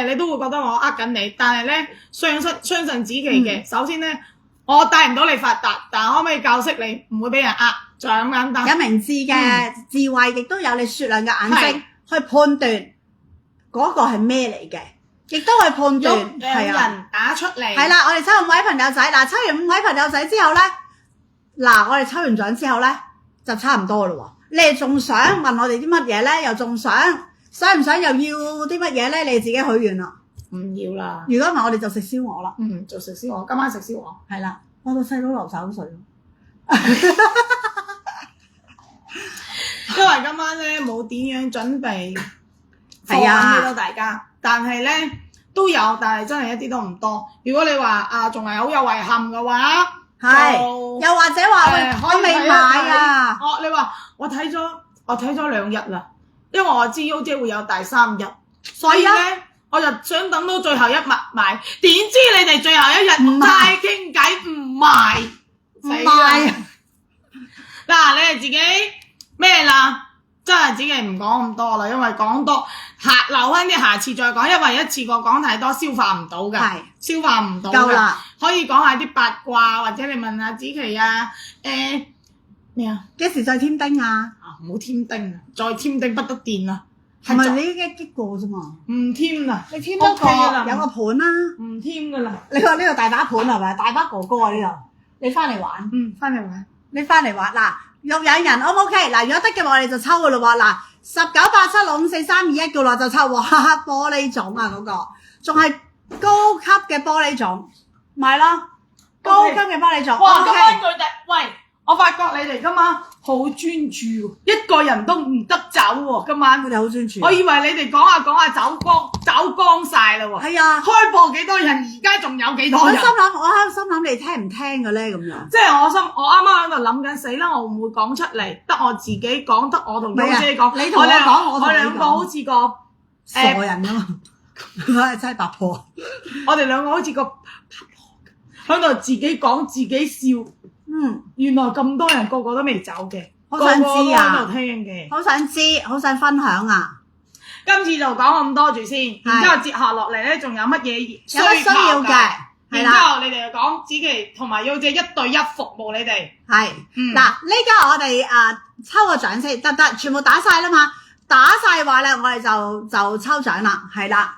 你都會覺得我呃緊你。但係咧，相信子期嘅，首先咧，我帶唔到你發達，但可唔可以教識你唔會俾人呃，就係咁簡單。有明智嘅智慧，亦都有你雪亮嘅眼睛去判斷嗰個係咩嚟嘅，亦都去判斷係人打出嚟。係啦，我哋抽5位朋友仔，嗱，抽完5位朋友仔之後咧，嗱，我哋抽完獎之後咧就差唔多啦喎。你哋仲想問我哋啲乜嘢咧？又仲想唔想又要啲乜嘢咧？你自己許願啦。唔要啦。如果唔係，我哋就食燒鵝啦。就食燒鵝，今晚食燒鵝。係啦，我個細佬流手水。因為今晚咧冇點樣準備貨品俾到大家，但係咧都有，但係真係一啲都唔多。如果你話仲係好有遺憾嘅話，係又或者話我未買啊。你話我睇咗2日啦，因為我知 U 姐會有第3日，所以咧我就想等到最後一日買。點知你哋最後一日齋傾偈唔賣，嗱，你哋自己咩啦？真係自己唔講咁多啦，因為講多留翻啲下次再講，因為一次過講太多消化唔到㗎，消化唔到㗎。夠啦，可以講下啲八卦，或者你問下子琪啊，咩啊？幾時再添丁啊？唔好添丁啊！再添丁不得電啊！係咪你已經激過啫嘛？唔添啦，你添多個有個盤啦，唔添㗎啦。你話呢度大把盤係咪？大把哥哥啊呢度，你翻嚟玩，翻嚟玩，你翻嚟玩嗱。肉眼人 O 唔 OK？ 嗱，如果得嘅話，我哋就抽嘅咯喎。嗱，19、87、65、4、3、2、1嘅話就抽喎。玻璃種啊嗰個，仲係高級嘅玻璃種，咪咯，高級嘅玻璃種。哇！今晚佢哋，喂，我發覺你哋今晚好專注，一個人都唔得走喎。今晚佢哋好專注。我以為你哋講下走光晒啦喎。係啊，開播幾多人，而家仲有幾多人？我喺度心諗你聽唔聽嘅咧咁樣。即係我啱啱喺度諗緊，死啦！我唔會講出嚟，得我自己講，得我同U姐講。你同我講，我兩個好似個傻人啊嘛，真係八婆。我哋兩個好似個八婆喺度自己講自己笑。原來咁多人個個都未走嘅，好想知啊！個個都喺度聽嘅，好想知，好想分享啊！今次就講咁多住先，然之後接下落嚟咧，仲有乜嘢需要嘅？然之後你哋就講子琪同埋U姐1對1服務你哋。係，嗱，呢家我哋抽個獎先，得，全部打晒啦嘛，打晒話咧，我哋就抽獎啦，係啦，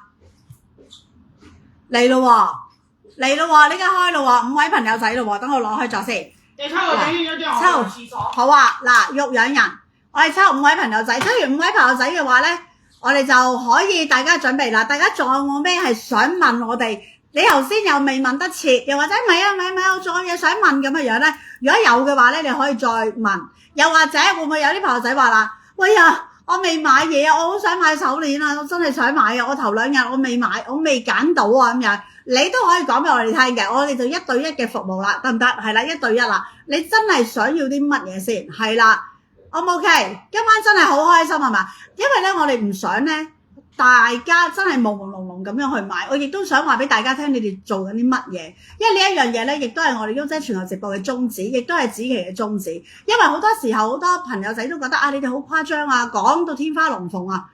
嚟咯喎，呢家開咯喎，5位朋友仔咯喎，等我攞開咗先。你抽個獎先，咗之後我去廁所。好啊，嗱，肉養人，我哋抽5位朋友仔，抽完5位朋友仔嘅話咧，我哋就可以大家準備啦。大家仲有冇咩係想問我哋？你頭先又未問得切，又或者唔係，我仲有嘢想問咁嘅樣咧。如果有嘅話咧，你可以再問。又或者會唔會有啲朋友仔話啦？喂呀，我未買嘢啊，我好想買手鏈啊，我真係想買啊，我頭2日我未買，我未揀到啊咁樣。你都可以講俾我哋聽嘅，我哋就1對1嘅服務啦，得唔得？係啦，1對1啦。你真係想要啲乜嘢先？係啦 ，O 唔 OK？今晚真係好開心係嘛？因為咧，我哋唔想咧，大家真係朦朦朧朧咁樣去買。我亦都想話俾大家聽，你哋做緊啲乜嘢？因為呢一樣嘢咧，亦都係我哋U姐全球直播嘅宗旨，亦都係子琪嘅宗旨。因為好多時候，好多朋友仔都覺得你哋好誇張啊，講到天花龍鳳啊。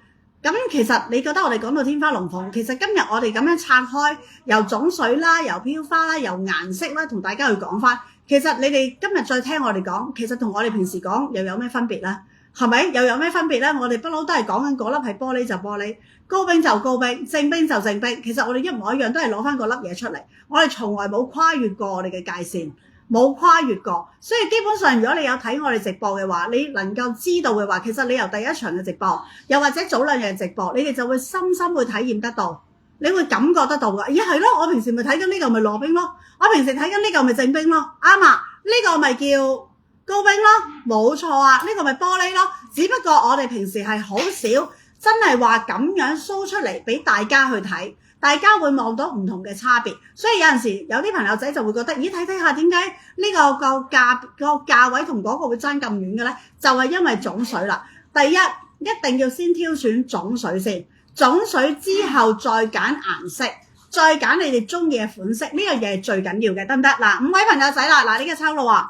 咁其實你覺得我哋講到天花龍鳳，其實今日我哋咁樣拆開，由種水啦，由飄花啦，由顏色啦，同大家去講翻。其實你哋今日再聽我哋講，其實同我哋平時講又有咩分別咧？係咪？又有咩分別咧？我哋不嬲都係講緊嗰粒係玻璃就玻璃，高冰就高冰，正冰就正冰。其實我哋一模一樣，都係攞翻嗰粒嘢出嚟。我哋從來冇跨越過我哋嘅界線，冇跨越過。所以基本上，如果你有睇我哋直播嘅話，你能夠知道嘅話，其實你由第一場嘅直播，又或者早2日嘅直播，你哋就會深深會體驗得到，你會感覺得到㗎。咦係咯，我平時咪睇緊呢嚿咪裸冰咯，我平時睇緊呢嚿咪正冰咯，啱啊，呢個咪叫高冰咯，冇錯啊，呢個咪玻璃咯。只不過我哋平時係好少真係話咁樣 show 出嚟俾大家去睇。大家會望到唔同嘅差別，所以有陣時有啲朋友仔就會覺得，咦睇下點解呢個價位同嗰個會爭咁遠嘅咧？就係因為種水啦。第一定要先挑選種水先，種水之後再揀顏色，再揀你哋中意嘅款式，呢樣嘢係最緊要嘅，得唔得？嗱，5位朋友仔啦，嗱呢個抽咯喎，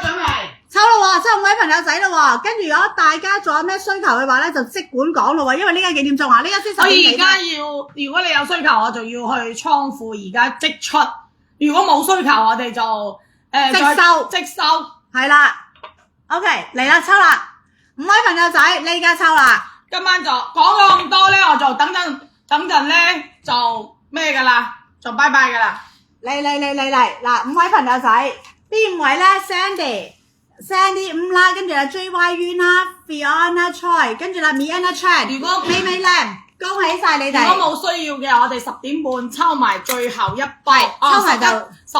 準備。抽咯喎，抽5位朋友仔咯喎，跟住如果大家仲有咩需求嘅話咧，就即管講咯喎，因為呢家幾點鐘啊？呢家先10點幾。所以而家要，如果你有需求，我就要去倉庫而家即出；如果冇需求，我哋就即收。係啦 ，OK 嚟啦，抽啦，5位朋友仔，呢家抽啦。今晚就講咗咁多咧，我就等陣咧就咩噶啦，就拜拜噶啦。嚟，嗱，5位朋友仔，邊5位咧 ？Sandy 5啦，跟住啦 JYU 啦 ，Fiona Choi， 跟住啦 Mianna Chan， 如果May Lam， 恭喜晒你哋！如果冇需要嘅，我哋10點半抽埋最後一波，抽埋就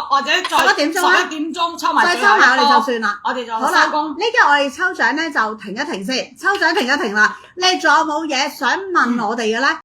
或者再11點鐘11點鐘抽埋再最後一波，抽埋我哋就算啦。我哋就好啦，收工。呢家我哋抽獎咧就停一停先，抽獎停一停啦。你仲有冇嘢想問我哋嘅咧？